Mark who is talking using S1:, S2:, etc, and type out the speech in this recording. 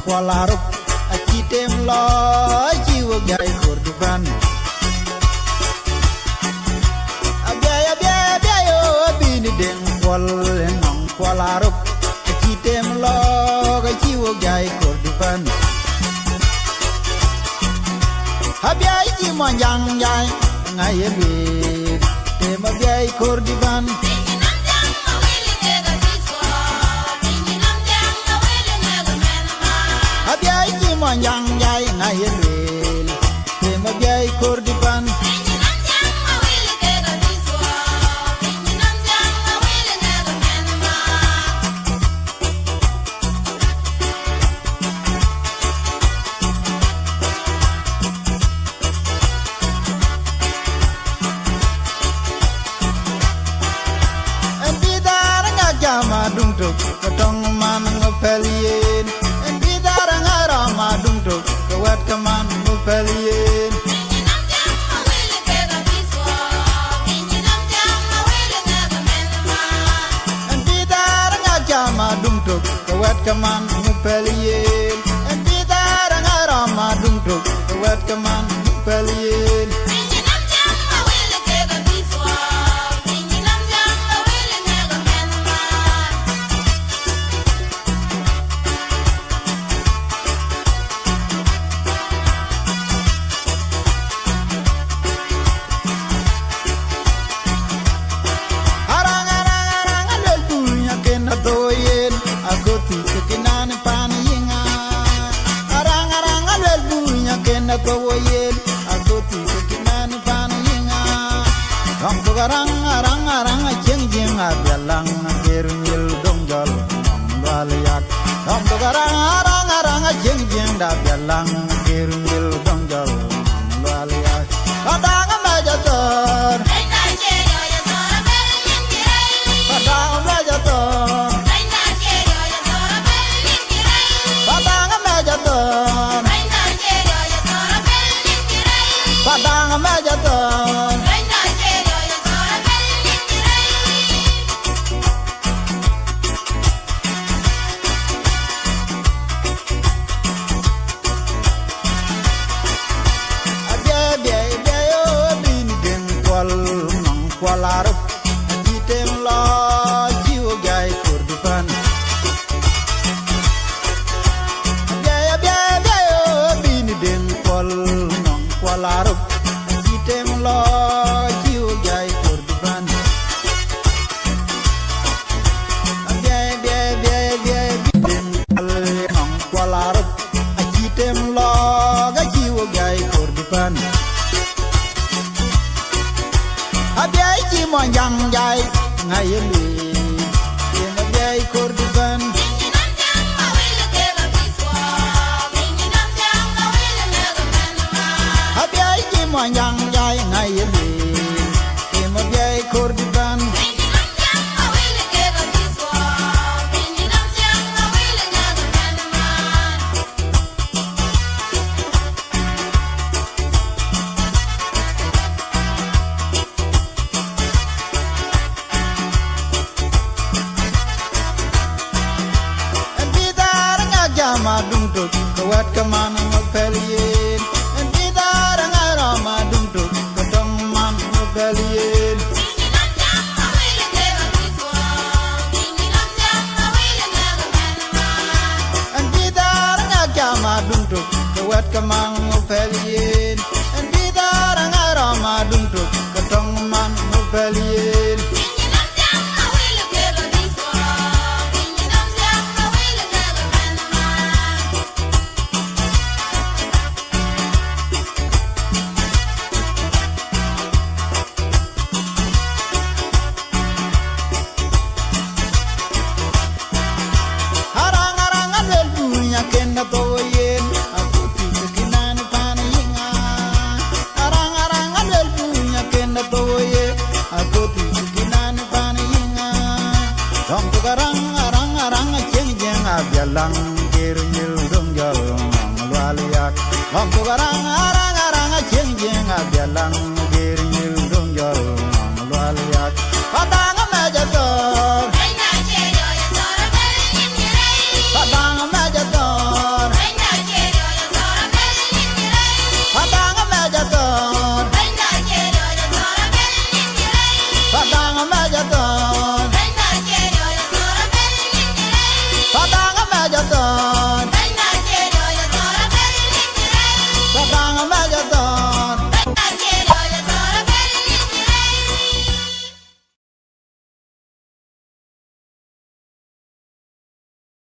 S1: kwalaruk achitem lo jiwo gai kurduban abya yo bini den kwal nong kwalaruk achitem lo jiwo gai kurduban abya ji monjang jai ngayebe tema gai kurduban Abiai ji monjang jai ngayelwel tema biai kurdiban Endidar ngajama dungtuk ketong man ngopelien Madung tuk kawat kaman mupalien Endidar ngaja madung tuk kawat kaman mupalien Endidar ngara madung tuk kawat kaman mupalien Arang jeng jeng abelang gerunyil dongjol baliak Tom arang jeng jeng dabelang gerunyil dongjol baliak Padang majator Padang majator Padang majator Padang majator Kwalaruk achitem lo jiwo gai kurduban Abya yo bini den kwal nong kwalaruk achitem lo jiwo gai kurduban Abya den kwal nong kwalaruk achitem lo jiwo gai kurduban Abiai ji monjang jai ngayeli tema biai kurduban Abiai ji monjang jai ngayeli tema biai kurduban Madung tuk kawat kaman ngopelien Endidar ngara madung tuk ketong man ngopelien Endidar ngaja madung tuk kawat kaman ngopelien Endidar ngara madung tuk ketong man ngopelien Abyalang gerunyil dongjol baliak Tom